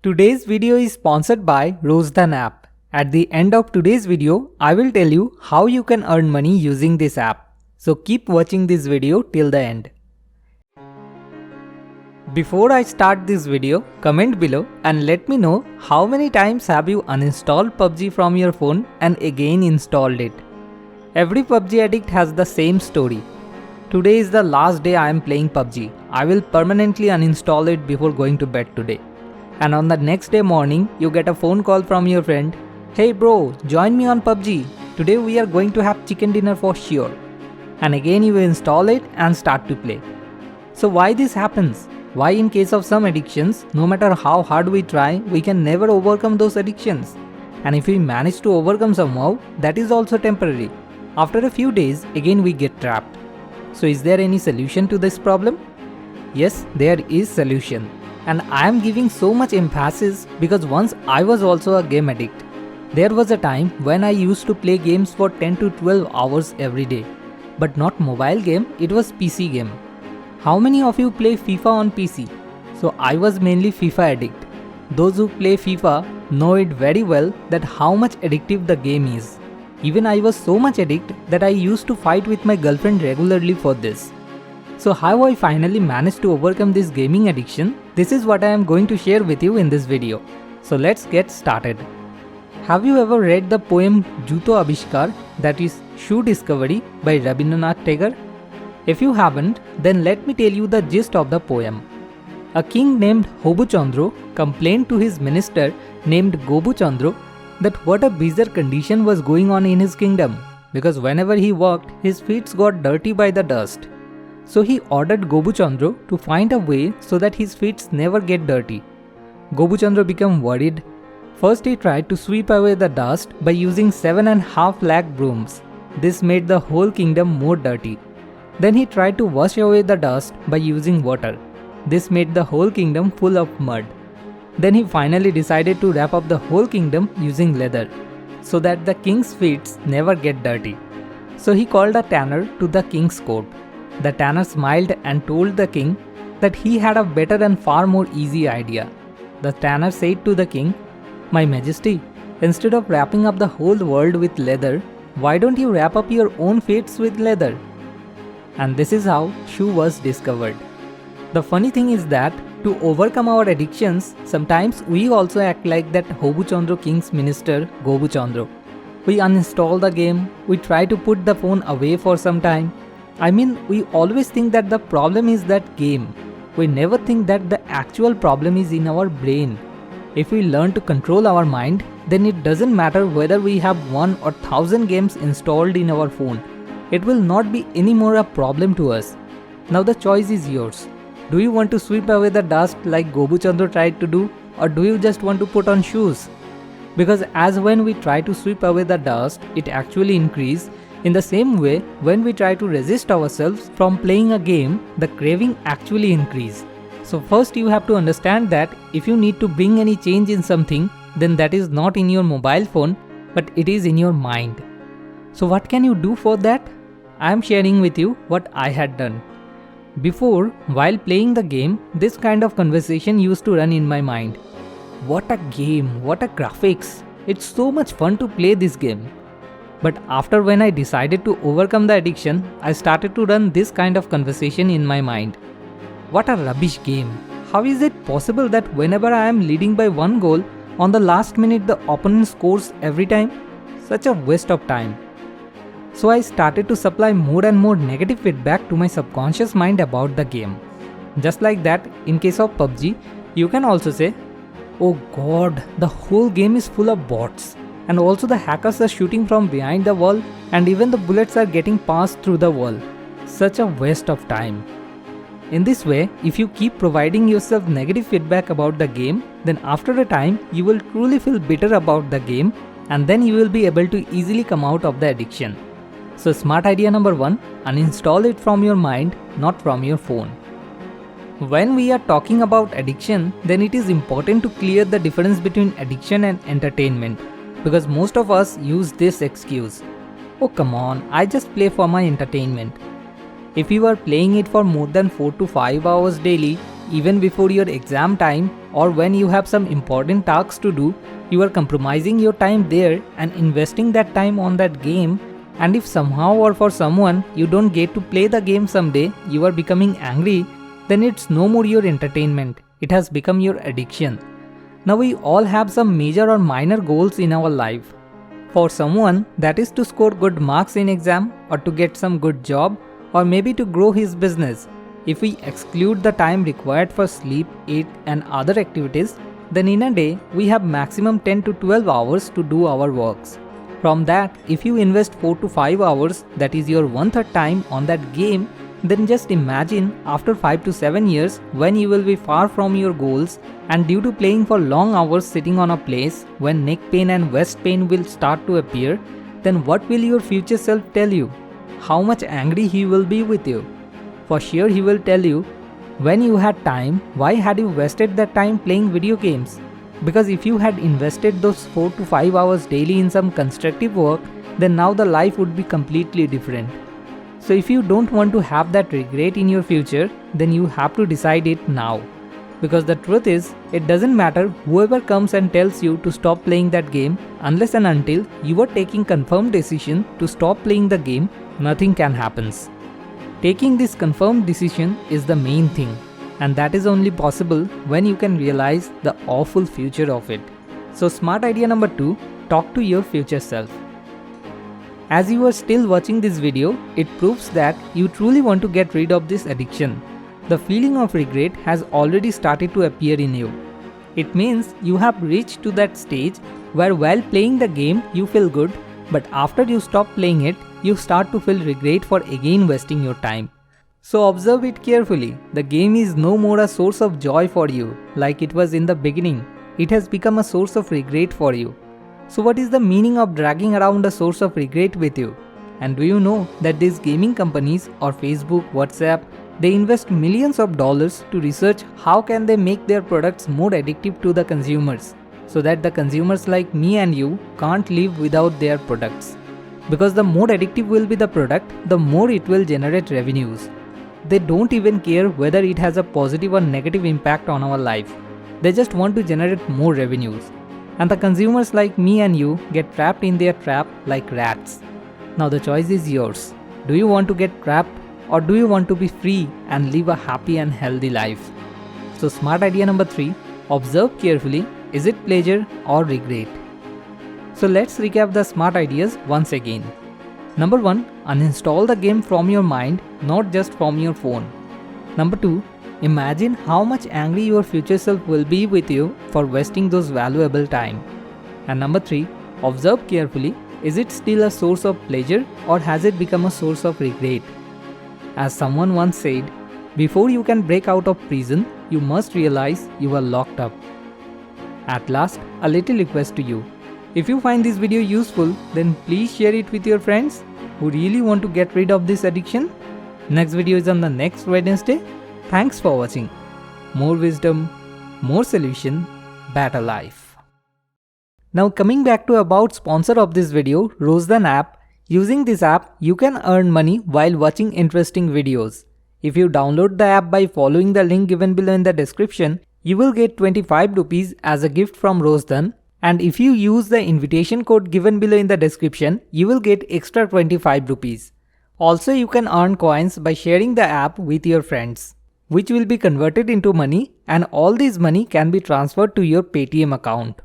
Today's video is sponsored by Rosedan app. At the end of today's video, I will tell you how you can earn money using this app. So keep watching this video till the end. Before I start this video, comment below and let me know how many times have you uninstalled PUBG from your phone and again installed it. Every PUBG addict has the same story. Today is the last day I am playing PUBG. I will permanently uninstall it before going to bed today. And on the next day morning, you get a phone call from your friend. Hey bro, join me on PUBG. Today we are going to have chicken dinner for sure. And again you install it and start to play. So why this happens? Why in case of some addictions, no matter how hard we try, we can never overcome those addictions. And if we manage to overcome somehow, that is also temporary. After a few days, again we get trapped. So is there any solution to this problem? Yes, there is solution. And I am giving so much emphasis because once I was also a game addict. There was a time when I used to play games for 10 to 12 hours every day. But not mobile game, it was PC game. How many of you play FIFA on PC? So I was mainly FIFA addict. Those who play FIFA know it very well that how much addictive the game is. Even I was so much addict that I used to fight with my girlfriend regularly for this. So how I finally managed to overcome this gaming addiction, this is what I am going to share with you in this video. So let's get started. Have you ever read the poem Juto Abhishkar, that is Shoe Discovery by Rabindranath Tagore? If you haven't, then let me tell you the gist of the poem. A king named Hobu Chandro complained to his minister named Gobu Chandro that what a bizarre condition was going on in his kingdom, because whenever he walked, his feet got dirty by the dust. So he ordered Gobu Chandro to find a way so that his feet never get dirty. Gobu Chandro became worried. First he tried to sweep away the dust by using 7.5 lakh brooms. This made the whole kingdom more dirty. Then he tried to wash away the dust by using water. This made the whole kingdom full of mud. Then he finally decided to wrap up the whole kingdom using leather, so that the king's feet never get dirty. So he called a tanner to the king's court. The tanner smiled and told the king that he had a better and far more easy idea. The tanner said to the king, "My majesty, instead of wrapping up the whole world with leather, why don't you wrap up your own feet with leather?" And this is how shoe was discovered. The funny thing is that to overcome our addictions, sometimes we also act like that Hobu Chandro king's minister Gobu Chandro. We uninstall the game, we try to put the phone away for some time. I mean, we always think that the problem is that game. We never think that the actual problem is in our brain. If we learn to control our mind, then it doesn't matter whether we have 1 or 1000 games installed in our phone. It will not be anymore a problem to us. Now the choice is yours. Do you want to sweep away the dust like Gobu Chandro tried to do, or do you just want to put on shoes? Because as when we try to sweep away the dust, it actually increases. In the same way, when we try to resist ourselves from playing a game, the craving actually increases. So first you have to understand that if you need to bring any change in something, then that is not in your mobile phone, but it is in your mind. So what can you do for that? I am sharing with you what I had done. Before, while playing the game, this kind of conversation used to run in my mind. What a game, what a graphics. It's so much fun to play this game. But after when I decided to overcome the addiction, I started to run this kind of conversation in my mind. What a rubbish game. How is it possible that whenever I am leading by one goal, on the last minute the opponent scores every time? Such a waste of time. So I started to supply more and more negative feedback to my subconscious mind about the game. Just like that, in case of PUBG, you can also say, "Oh god, the whole game is full of bots. And also the hackers are shooting from behind the wall and even the bullets are getting passed through the wall. Such a waste of time." In this way, if you keep providing yourself negative feedback about the game, then after a time you will truly feel bitter about the game and then you will be able to easily come out of the addiction. So smart idea number 1, uninstall it from your mind, not from your phone. When we are talking about addiction, then it is important to clear the difference between addiction and entertainment. Because most of us use this excuse. Oh come on, I just play for my entertainment. If you are playing it for more than 4 to 5 hours daily, even before your exam time or when you have some important tasks to do, you are compromising your time there and investing that time on that game, and if somehow or for someone you don't get to play the game someday, you are becoming angry, then it's no more your entertainment, it has become your addiction. Now we all have some major or minor goals in our life. For someone, that is to score good marks in exam, or to get some good job, or maybe to grow his business. If we exclude the time required for sleep, eat and other activities, then in a day we have maximum 10 to 12 hours to do our works. From that, if you invest 4 to 5 hours, that is your 1/3 time on that game, then just imagine after 5 to 7 years when you will be far from your goals, and due to playing for long hours sitting on a place, when neck pain and waist pain will start to appear, then what will your future self tell you? How much angry he will be with you? For sure he will tell you, when you had time, why had you wasted that time playing video games? Because if you had invested those 4 to 5 hours daily in some constructive work, then now the life would be completely different. So if you don't want to have that regret in your future, then you have to decide it now. Because the truth is, it doesn't matter whoever comes and tells you to stop playing that game, unless and until you are taking confirmed decision to stop playing the game, nothing can happen. Taking this confirmed decision is the main thing, and that is only possible when you can realize the awful future of it. So smart idea number 2, talk to your future self. As you are still watching this video, it proves that you truly want to get rid of this addiction. The feeling of regret has already started to appear in you. It means you have reached to that stage where while playing the game you feel good, but after you stop playing it, you start to feel regret for again wasting your time. So observe it carefully. The game is no more a source of joy for you like it was in the beginning. It has become a source of regret for you. So what is the meaning of dragging around a source of regret with you? And do you know that these gaming companies or Facebook, WhatsApp, they invest millions of dollars to research how can they make their products more addictive to the consumers, so that the consumers like me and you can't live without their products. Because the more addictive will be the product, the more it will generate revenues. They don't even care whether it has a positive or negative impact on our life. They just want to generate more revenues. And the consumers like me and you get trapped in their trap like rats. Now the choice is yours. Do you want to get trapped, or do you want to be free and live a happy and healthy life? So smart idea number 3, observe carefully, is it pleasure or regret? So let's recap the smart ideas once again. Number 1, uninstall the game from your mind, not just from your phone. Number 2, imagine how much angry your future self will be with you for wasting those valuable time. And number 3, observe carefully, is it still a source of pleasure or has it become a source of regret? As someone once said, before you can break out of prison, you must realize you are locked up. At last, a little request to you. If you find this video useful, then please share it with your friends who really want to get rid of this addiction. Next video is on the next Wednesday. Thanks for watching. More wisdom, more solution, better life. Now coming back to about sponsor of this video, Rozdan app. Using this app, you can earn money while watching interesting videos. If you download the app by following the link given below in the description, you will get 25 rupees as a gift from Rozdan. And if you use the invitation code given below in the description, you will get extra 25 rupees. Also, you can earn coins by sharing the app with your friends, which will be converted into money, and all this money can be transferred to your Paytm account.